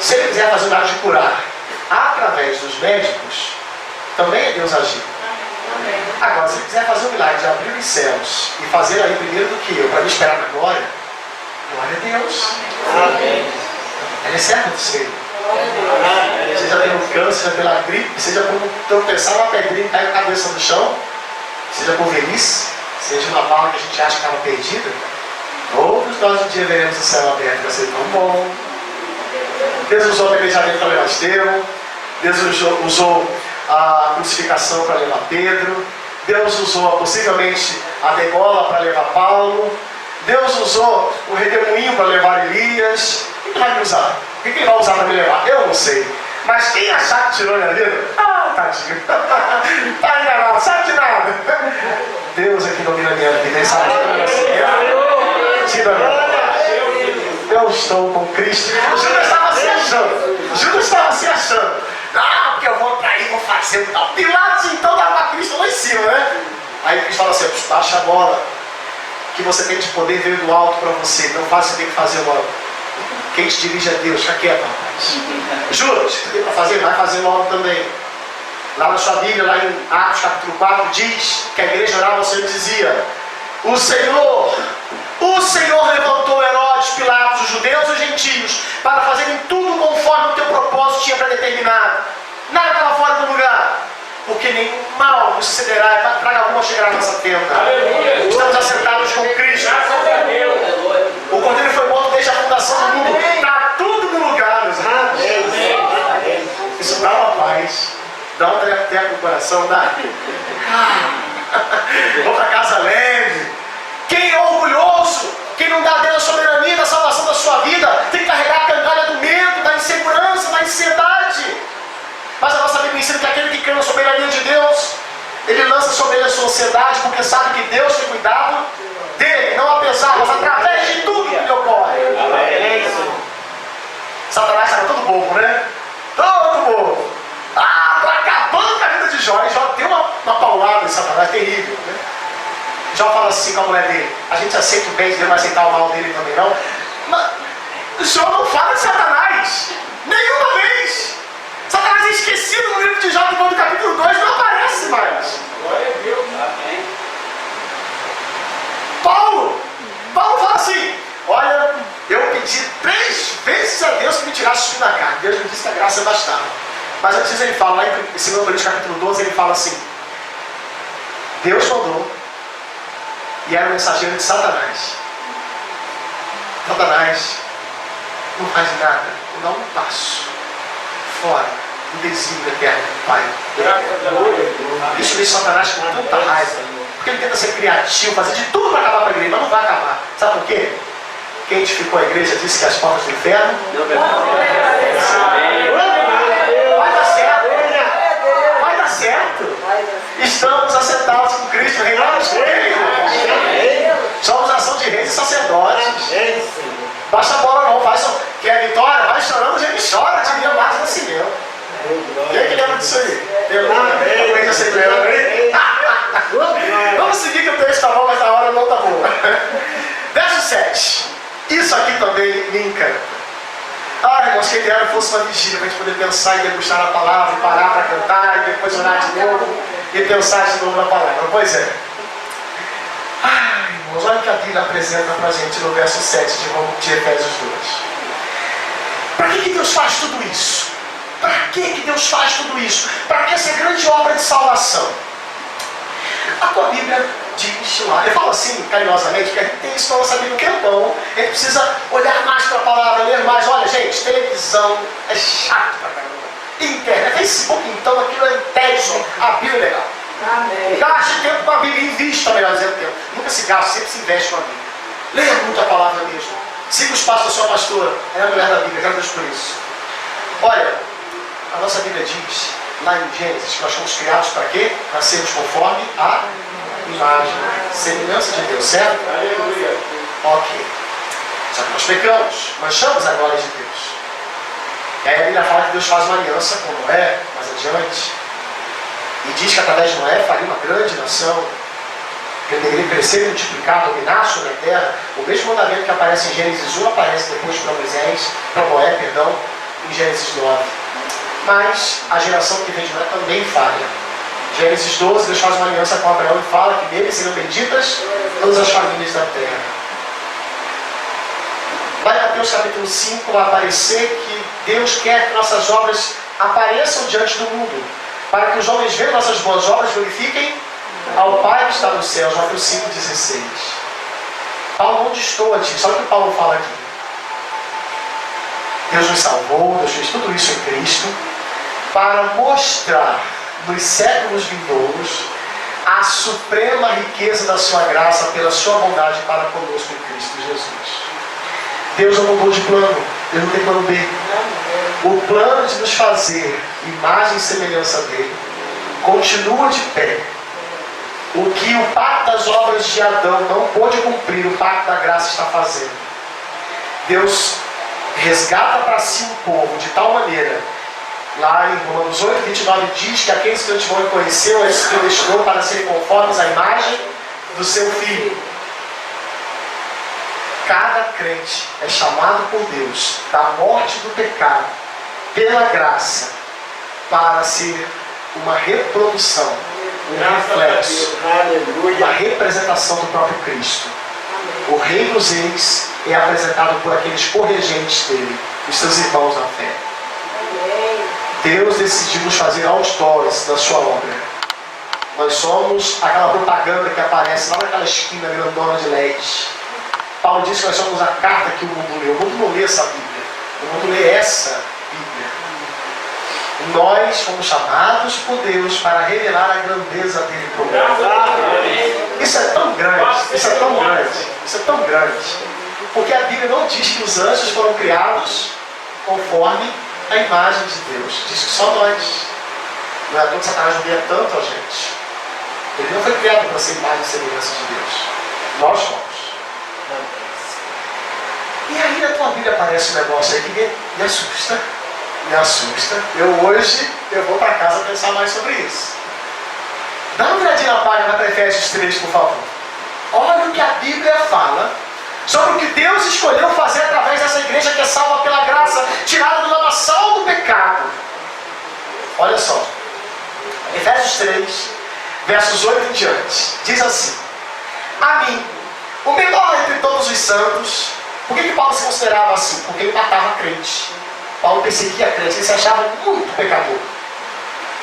Se Ele quiser fazer um milagre de curar através dos médicos, também é Deus agir. Agora, se Ele quiser fazer um milagre de abrir os céus e fazer aí primeiro do que eu, para me esperar na glória, glória a Deus. Amém. Ela é certa de ser. Seja pelo câncer, seja pela gripe, seja por tropeçar uma pedrinha e cair a cabeça no chão, seja por velhice, seja uma bala que a gente acha que estava perdida, todos nós um dia veremos o céu aberto, vai ser tão bom. Deus usou o apedrejamento para levar Estevão, Deus usou a crucificação para levar Pedro, Deus usou possivelmente a degola para levar Paulo, Deus usou o redemoinho para levar Elias. O que Ele vai me usar? O que Ele vai usar para me levar? Eu não sei. Mas quem achar que tirou minha vida, tadinho, tá enganado, sabe de nada. Deus é que domina a minha vida, Ele sabe de nada. Eu estou com Cristo. Judas estava se achando. Judas estava se achando. Porque eu vou trair, vou fazer o tal. Pilatos então dava Cristo lá em cima, né? Aí Cristo fala assim: baixa a bola. Que você tem de poder veio do alto para você. Não faz o que você tem que fazer logo. Quem te dirige é Deus. Fica quieto, rapaz. Judas, o que você tem para fazer? Vai fazer logo também. Lá na sua Bíblia, lá em Atos capítulo 4, diz que a igreja orava, você dizia: o Senhor levantou Herodes, Pilatos, os judeus e os gentios, para fazerem tudo conforme o teu propósito tinha predeterminado. Nada estava fora do lugar, porque nenhum mal nos sucederá, praga alguma chegará à nossa tenda. Aleluia. Estamos assentados com Cristo. Graças a Deus. O Cordeiro foi morto desde a fundação do mundo. Está Dá um treco no coração, dá? Vou para casa leve. Quem é orgulhoso, quem não dá a Deus a soberania da salvação da sua vida, tem que carregar a cangalha do medo, da insegurança, da ansiedade. Mas a nossa Bíblia ensina que aquele que crê na soberania de Deus, ele lança sobre ele a sua ansiedade, porque sabe que Deus tem cuidado dele, não apesar, mas através de tudo que lhe ocorre. Satanás era todo bobo, né? Todo bobo. Tô acabando com a vida de Jó. E Jó deu uma paulada em Satanás, terrível, né? Jó fala assim com a mulher dele: a gente aceita o bem de Deus, mas aceitar o mal dele também não. Mas Jó não fala de Satanás nenhuma vez. Satanás é esquecido no livro de Jó, depois do capítulo 2, não aparece mais. Paulo fala assim: olha, eu pedi 3 vezes a Deus que me tirasse o espinho da carne. Deus me disse que a graça bastava. Mas antes ele fala, lá em 2 Coríntios capítulo 12, ele fala assim: Deus mandou e era o mensageiro de Satanás. Satanás não faz nada, não dá um passo fora do desígnio eterno do Pai. Isso deixa Satanás com tanta raiva, porque ele tenta ser criativo, fazer de tudo para acabar com a igreja, mas não vai acabar. Sabe por quê? Quem edificou a igreja disse que as portas do inferno vai dar certo. Vai dar certo. Estamos assentados com Cristo, reinamos com Ele. Somos nação de reis e sacerdotes. Baixa a bola não, quer vitória? Vai chorando, a gente chora, diria Marcos Nascimento. Quem é que lembra disso aí? Vamos seguir que o texto está bom, mas a hora não está boa. Verso 7. Isso aqui também linka. Irmãos, quem dera fosse uma vigília para a gente poder pensar e degustar na palavra, e parar para cantar, e depois orar de novo, e pensar de novo na palavra. Pois é. Irmãos, olha o que a Bíblia apresenta para a gente no verso 7 de Efésios 2. Para que Deus faz tudo isso? Para que Deus faz tudo isso? Para que essa grande obra de salvação? A tua Bíblia diz lá, eu falo assim carinhosamente, porque a gente tem isso na nossa Bíblia, que é bom, a gente precisa olhar mais para a palavra, ler mais. Olha, gente, televisão é chato pra caramba. Internet, Facebook, então aquilo é intenso. A Bíblia é legal. Gaste tempo com a Bíblia, invista, melhor dizendo, tempo. Nunca se gasta, sempre se investe com a Bíblia. Leia muito a palavra mesmo. Siga os passos da sua pastora, é a mulher da Bíblia, quero Deus por isso. Olha, a nossa Bíblia diz, lá em Gênesis, que nós fomos criados para quê? Para sermos conforme a imagem, semelhança de Deus, certo? Ok. Só que nós pecamos, manchamos a glória de Deus. E aí a Bíblia fala que Deus faz uma aliança com Noé, mais adiante. E diz que através de Noé faria uma grande nação. Que ele deveria crescer, multiplicar, dominar sobre a terra. O mesmo mandamento que aparece em Gênesis 1 aparece depois para Noé, em Gênesis 9. Mas a geração que vem de Noé também falha. Gênesis 12, Deus faz uma aliança com Abraão e fala que nele serão benditas todas as famílias da terra. Lá em Mateus capítulo 5 vai aparecer que Deus quer que nossas obras apareçam diante do mundo, para que os homens vejam nossas boas obras, glorifiquem ao Pai que está nos céus. Mateus 5,16. Paulo não destoa disso. Olha o que Paulo fala aqui. Deus nos salvou, Deus fez tudo isso em Cristo, para mostrar nos séculos vindouros a suprema riqueza da sua graça pela sua bondade para conosco em Cristo Jesus. Deus não mudou de plano, Deus não tem plano B. O plano de nos fazer imagem e semelhança dele continua de pé. O que o pacto das obras de Adão não pôde cumprir, o pacto da graça está fazendo. Deus resgata para si um povo de tal maneira, lá em Romanos 8, 29 diz que aqueles que antemão conheceu, ele se predestinou para serem conformes à imagem do seu Filho. Cada crente é chamado por Deus da morte do pecado, pela graça, para ser uma reprodução, um reflexo, uma representação do próprio Cristo. O Rei dos Reis é apresentado por aqueles corregentes dele, os seus irmãos na fé. Deus decidiu nos fazer outdoors da sua obra. Nós somos aquela propaganda que aparece lá naquela esquina grandona de LED. Paulo disse que nós somos a carta que o mundo lê. O mundo não lê essa Bíblia. O mundo lê essa Bíblia. Nós fomos chamados por Deus para revelar a grandeza dele para o mundo. Isso é tão grande, isso é tão grande, isso é tão grande. Porque a Bíblia não diz que os anjos foram criados conforme a imagem de Deus. Diz que só nós. Não é à toa que Satanás odeia tanto a gente. Ele não foi criado para ser imagem e semelhança de Deus. Nós fomos. E aí na tua Bíblia aparece um negócio aí que me assusta. Me assusta. Hoje eu vou para casa pensar mais sobre isso. Dá uma olhadinha na página para Efésios 3, por favor. Olha o que a Bíblia fala sobre o que Deus escolheu fazer através dessa igreja que é salva pela graça, tirada do lamaçal do pecado. Olha só. Efésios 3, versos 8 em diante. Diz assim: a mim, o menor entre todos os santos. Por que Paulo se considerava assim? Porque ele matava crente. Paulo perseguia crente, ele se achava muito pecador.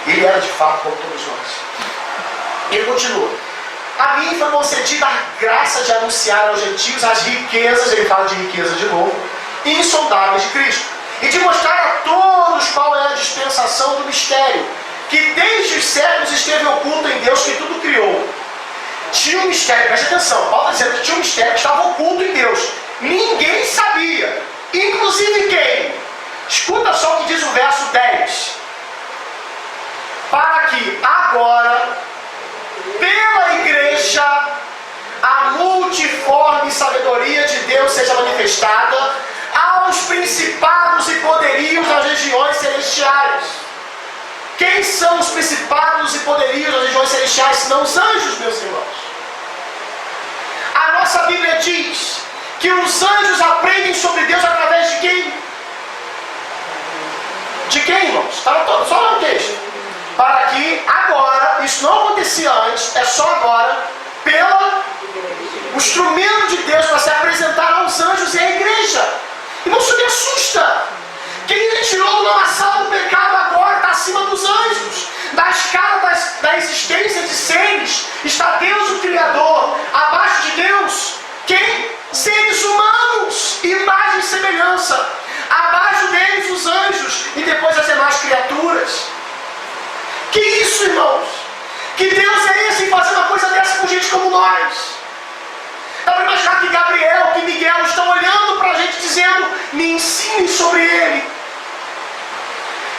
Ele era de fato como todos nós. Ele continua: a mim foi concedida a graça de anunciar aos gentios as riquezas, ele fala de riqueza de novo, insondáveis de Cristo, e de mostrar a todos qual é a dispensação do mistério, que desde os séculos esteve oculto em Deus que tudo criou. Tinha um mistério, preste atenção, Paulo está dizendo que tinha um mistério que estava oculto em Deus. Ninguém sabia, inclusive quem? Escuta só o que diz o verso 10. Para que agora, pela igreja, a multiforme sabedoria de Deus seja manifestada aos principados e poderios das regiões celestiais. Quem são os principados e poderios das regiões celestiais, senão os anjos, meus irmãos? A nossa Bíblia diz que os anjos aprendem sobre Deus através de quem? De quem, irmãos? Está só no texto. Para que agora, isso não acontecia antes, é só agora, o instrumento de Deus para se apresentar aos anjos e à igreja. Irmão, isso me assusta. Quem ele tirou do lamaçal do pecado agora está acima dos anjos. Da escala da existência de seres está Deus o Criador. Abaixo de Deus, quem? Seres humanos, imagem e semelhança. Abaixo deles os anjos e depois as demais criaturas. Que isso, irmãos? Que Deus é esse em fazer uma coisa dessa com gente como nós? Dá para imaginar que Gabriel, que Miguel estão olhando para a gente dizendo: me ensine sobre ele.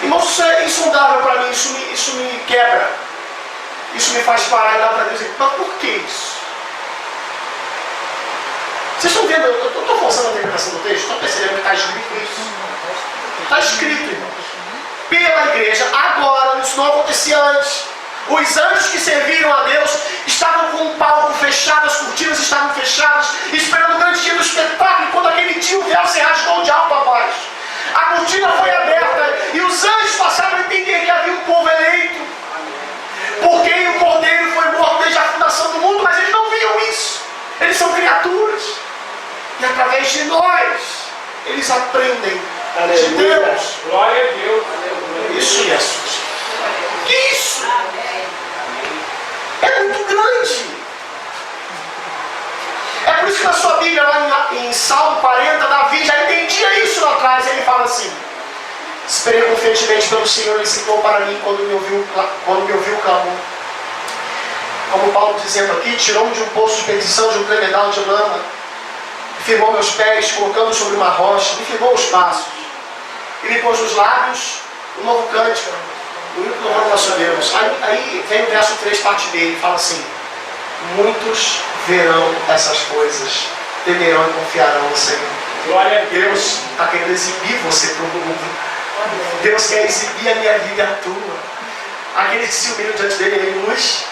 Irmãos, isso é insondável para mim, isso me quebra. Isso me faz parar e dar para Deus e dizer: mas por que isso? Vocês estão vendo? Eu estou forçando a interpretação do texto, estão percebendo que está escrito isso? Está escrito, irmãos. Pela igreja, agora, isso não acontecia antes. Os anjos que serviram a Deus estavam com o palco fechado, as cortinas estavam fechadas, esperando o grande dia do espetáculo. E quando aquele dia o véu se rasgou de alto a baixo, a cortina foi aberta e os anjos passaram a entender que havia um povo eleito, porque o Cordeiro foi morto desde a fundação do mundo, mas eles não viam isso. Eles são criaturas e através de nós eles aprendem de Deus. Glória a Deus. Isso me assusta. Que isso? É muito grande. É por isso que na sua Bíblia, lá em Salmo 40, Davi já entendia isso lá atrás. Ele fala assim: esperei confiantemente pelo Senhor, ele se inclinou para mim quando me ouviu o clamor. Como Paulo dizendo aqui: tirou-me de um poço de perdição, de um tremedal de lama, firmou meus pés, colocando sobre uma rocha, me firmou os passos, e me pôs nos lábios um novo cântico, o único louvor que nós sabemos. Aí vem o verso 3, parte dele, fala assim: muitos verão essas coisas, temerão e confiarão no Senhor. Glória a Deus. Deus está querendo exibir você para o mundo. Deus quer exibir a minha vida e a tua. Aqueles que se humilham diante dele, ele nos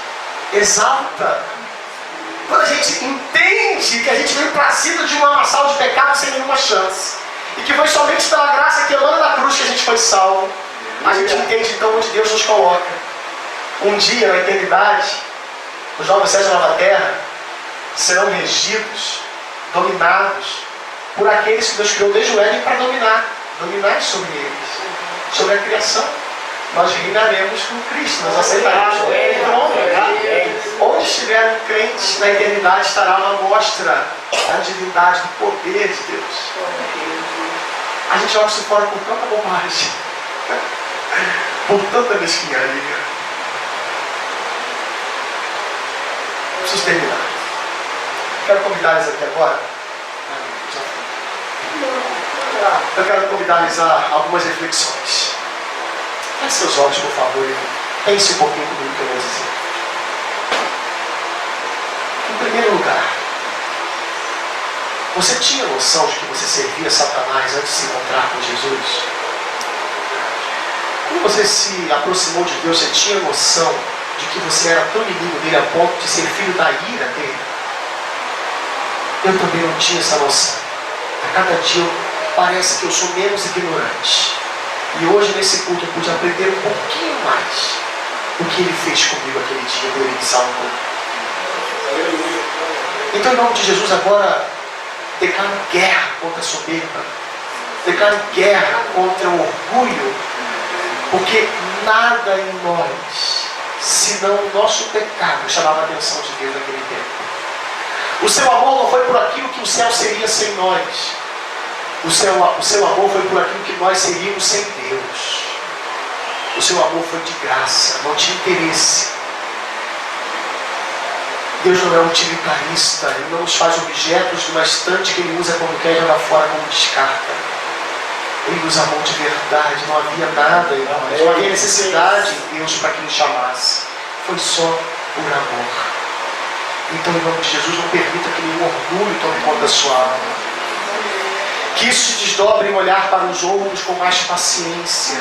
exalta. Quando a gente entende que a gente veio trazido de uma lamaçal de pecado sem nenhuma chance, e que foi somente pela graça que emana da cruz que a gente foi salvo, a gente entende então onde Deus nos coloca. Um dia, na eternidade, os novos céus e a nova terra serão regidos, dominados por aqueles que Deus criou desde o Éden para dominar sobre eles, sobre a criação. Nós reinaremos com Cristo, nós aceitaremos com Ele. Onde estiver um crente na eternidade estará uma mostra da divindade, do poder de Deus. A gente joga isso fora com tanta bobagem. por tanta mesquinharia. Preciso terminar. Quero convidar-lhes aqui agora. Eu quero convidar-lhes a algumas reflexões. Feche seus olhos, por favor, e pense um pouquinho comigo que eu vou dizer. Em primeiro lugar, você tinha noção de que você servia Satanás antes de se encontrar com Jesus? Quando você se aproximou de Deus, você tinha noção de que você era tão inimigo dele a ponto de ser filho da ira dele? Eu também não tinha essa noção. A cada dia parece que eu sou menos ignorante. E hoje nesse culto eu pude aprender um pouquinho mais do que ele fez comigo aquele dia quando ele me salvou. Então, em nome de Jesus, agora declaro guerra contra a soberba, declaro guerra contra o orgulho, porque nada em nós, senão o nosso pecado, chamava a atenção de Deus naquele tempo. O seu amor não foi por aquilo que o céu seria sem nós. O seu amor foi por aquilo que nós seríamos sem Deus. O seu amor foi de graça, não tinha interesse. Deus não é utilitarista, Ele não nos faz objetos de uma estante que Ele usa quando quer jogar fora como descarta. Ele nos amou de verdade, não havia nada em nós, não havia necessidade em Deus para que nos chamasse. Foi só por amor. Então, em nome de Jesus, não permita que nenhum orgulho tome conta da sua alma. Que isso se desdobre em olhar para os outros com mais paciência,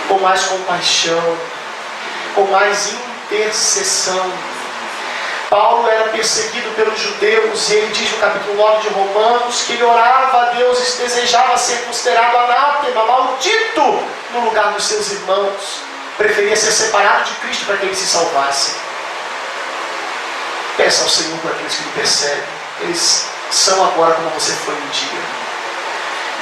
com mais compaixão, com mais intercessão. Paulo era perseguido pelos judeus e ele diz no capítulo 9 de Romanos que ele orava a Deus e desejava ser considerado anátema, maldito no lugar dos seus irmãos. Preferia ser separado de Cristo para que eles se salvassem. Peça ao Senhor por aqueles que lhe perseguem. Eles são agora como você foi um dia.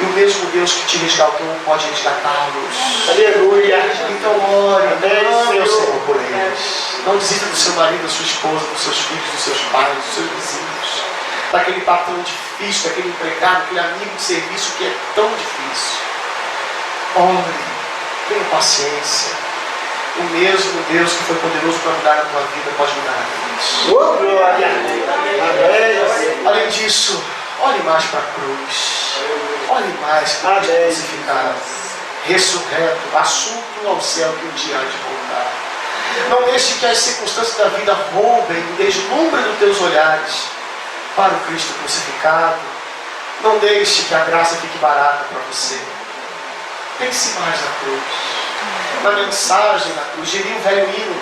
E o mesmo Deus que te resgatou pode resgatá-los. Aleluia. Então ore, ame o Senhor por eles. Não desista do seu marido, da sua esposa, dos seus filhos, dos seus pais, dos seus vizinhos. Daquele patrão difícil, daquele empregado, aquele amigo de serviço que é tão difícil. Ore, tenha paciência. O mesmo Deus que foi poderoso para mudar a tua vida pode mudar a tua. Oh, glória. Amém. Além disso, olhe mais para a cruz. Olhe mais para o Cristo crucificado, ressurreto, assunto ao céu que um dia há de voltar. Não deixe que as circunstâncias da vida roubem o deslumbre dos teus olhares para o Cristo crucificado. Não deixe que a graça fique barata para você. Pense mais na cruz, na mensagem da cruz. Diria o velho hino: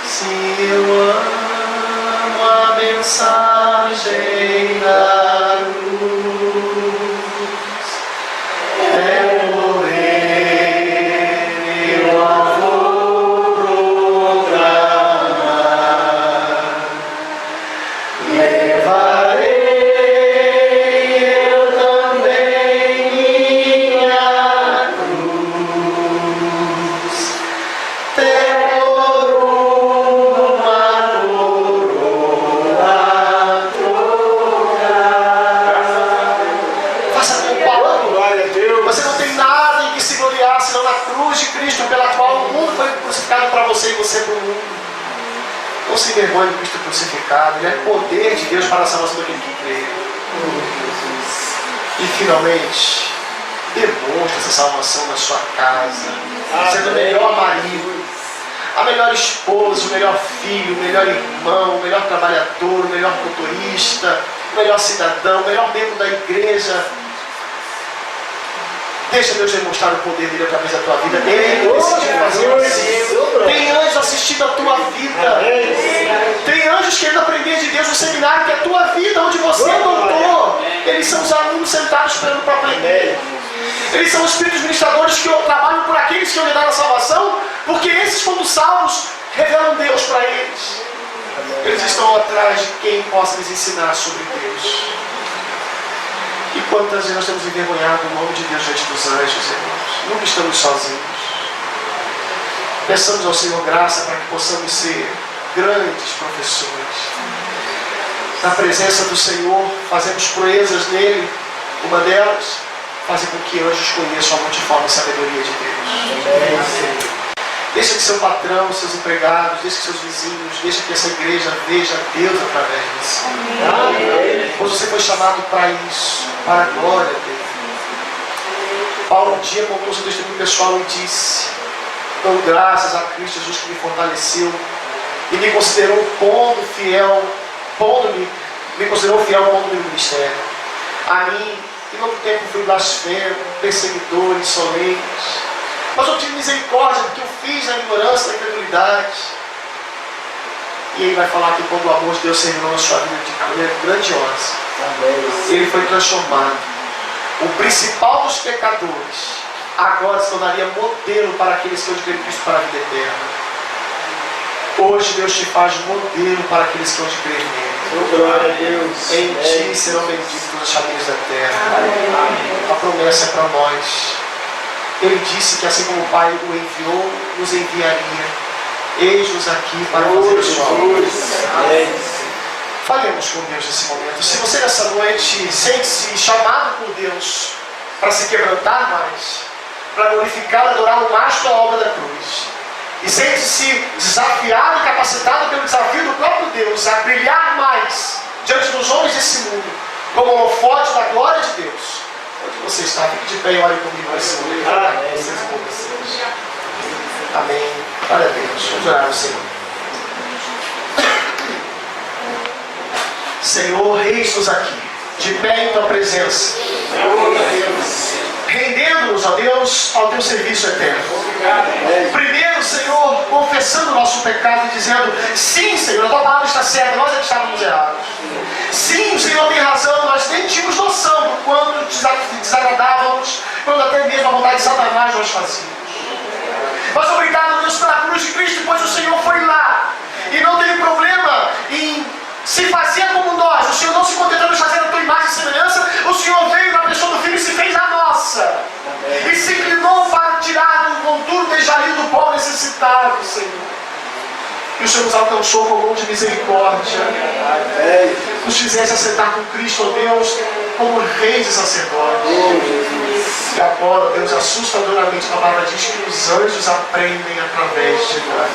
se eu amo a mensagem da cruz, é morrer, eu a vou proclamar. Levarei eu também minha cruz, por uma coroa trocar. Faça com o Paulo. Glória a Deus. Você não tem nada em que se gloriar senão na cruz de Cristo, pela qual o mundo foi crucificado para você e você para o mundo. Não se envergonhe de Cristo crucificado. Ele é poder de Deus para a salvação daquele que crê. E finalmente, demonstre essa salvação na sua casa, sendo o melhor marido, a melhor esposa, o melhor filho, o melhor irmão, o melhor trabalhador, o melhor motorista, o melhor cidadão, o melhor membro da igreja. Deixa Deus demonstrar o poder dele através da tua vida. Ele decidiu fazer você. Tem anjos assistindo a tua vida. Tem anjos querendo aprender de Deus no seminário, que é a tua vida, onde você é doutor. Eles são os alunos sentados esperando para aprender. Eles são os espíritos ministradores que trabalham por aqueles que vão lhe dar a salvação, porque esses, quando salvos, revelam Deus para eles. Eles estão atrás de quem possa lhes ensinar sobre Deus. E quantas vezes nós temos envergonhado o nome de Deus diante dos anjos, irmãos? Nunca estamos sozinhos. Peçamos ao Senhor graça para que possamos ser grandes professores. Na presença do Senhor, fazemos proezas nele. Uma delas fazer com que anjos conheçam a multiforme sabedoria de Deus. Deixa que seu patrão, seus empregados, deixa que seus vizinhos, deixa que essa igreja veja Deus através disso. Pois você foi chamado para isso, para a glória dele. Paulo um dia contou seu testemunho pessoal e disse: dou graças a Cristo Jesus que me fortaleceu e me considerou me considerou fiel pondo no ministério. A mim, em outro tempo fui blasfemo, perseguidor, insolente, mas obtive misericórdia porque eu fiz na ignorância, na incredulidade. E ele vai falar que quando o amor de Deus se revelou na sua vida de maneira grandiosa, ele foi transformado. O principal dos pecadores agora se tornaria modelo para aqueles que hoje creem em Cristo para a vida eterna. Hoje Deus te faz modelo para aqueles que hoje creem nele. Glória a Deus. Em ti serão benditos as famílias da terra. A promessa é para nós. Ele disse que assim como o Pai o enviou, nos enviaria. Eis-nos aqui para fazer o seu amor. Falemos com Deus nesse momento. Se você nessa noite sente-se chamado por Deus para se quebrantar mais, para glorificar e adorar mais pela obra da cruz, e sente-se desafiado e capacitado pelo desafio do próprio Deus a brilhar mais diante dos homens desse mundo, como holofote da glória de Deus, onde você está? Fique de pé e olhe comigo nesse momento. Amém. Glória a Deus. Vamos orar ao Senhor. Senhor, eis-nos aqui, de pé em tua presença, rendendo-nos, ó Deus, ao teu serviço eterno. Primeiro, Senhor, confessando o nosso pecado e dizendo: sim, Senhor, a tua palavra está certa, nós é que estávamos errados. Sim, o Senhor tem razão, nós nem tínhamos noção do quanto desagradávamos, quando até mesmo a vontade de Satanás nós fazíamos. Mas obrigado, Deus, pela cruz de Cristo, pois o Senhor foi lá e não teve problema em se fazer como nós. O Senhor não se contentou de fazer a tua imagem e semelhança. O Senhor veio na pessoa do Filho e se fez a nossa. E se inclinou para tirar do monturo desvalido do pó necessitado, Senhor. E o Senhor nos alcançou com mão de misericórdia. Nos fizesse assentar com Cristo, ó Deus, como reis e sacerdotes. E agora, Deus, assustadoramente a palavra diz que os anjos aprendem através de nós.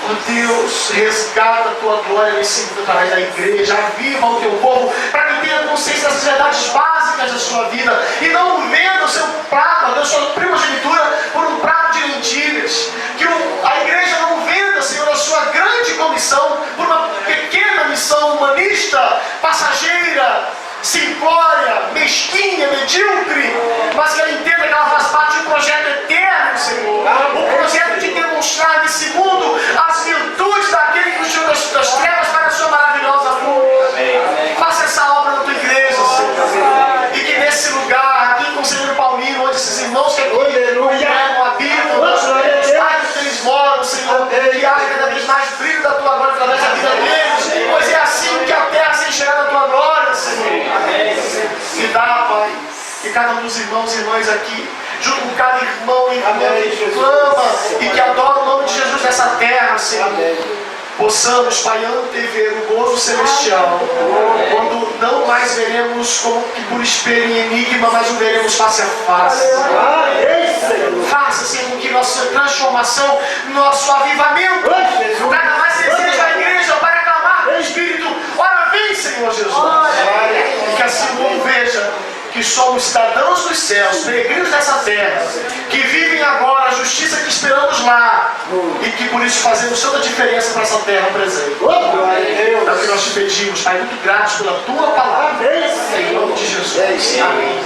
Oh Deus, resgata a tua glória nesse mundo através da igreja. Aviva o teu povo para que tenha consciência das verdades básicas da sua vida e não venda o seu prato, a sua primogenitura, por um prato de lentilhas. Que a igreja não venda, Senhor, a sua grande comissão por uma pequena missão humanista, passageira, simplória, mesquinha, medíocre, mas que ela entenda que ela faz parte de um projeto eterno, Senhor. O projeto de demonstrar nesse mundo as virtudes daquele que nos tirou das trevas para a sua maravilhosa luz. Faça essa obra na tua igreja, Senhor. E que nesse lugar, aqui em Conselheiro Paulino, onde esses irmãos que aqui congregam, habitam, nos estádios que eles moram, Senhor, que haja cada vez mais brilho da tua glória através da vida deles, pois é assim que a terra se encherá da tua glória, Senhor. E dá, Pai, que cada um dos irmãos e irmãs aqui, junto com cada irmão e irmã que clama e que adora o nome de Jesus nessa terra, Senhor, possamos, Pai, antever o gozo celestial, quando não mais veremos como que por espelho e enigma, mas o veremos face a face. Faça, Senhor, com que nossa transformação, nosso avivamento, cada mais deseja a igreja para clamar no Espírito: ora vem, Senhor Jesus. E que assim o mundo veja que somos cidadãos dos céus, peregrinos dessa terra, que vivem agora a justiça que esperamos lá, e que por isso fazemos tanta diferença para essa terra presente. É o que nós te pedimos, Pai, muito gratos pela tua palavra. Em nome de Jesus. Amém.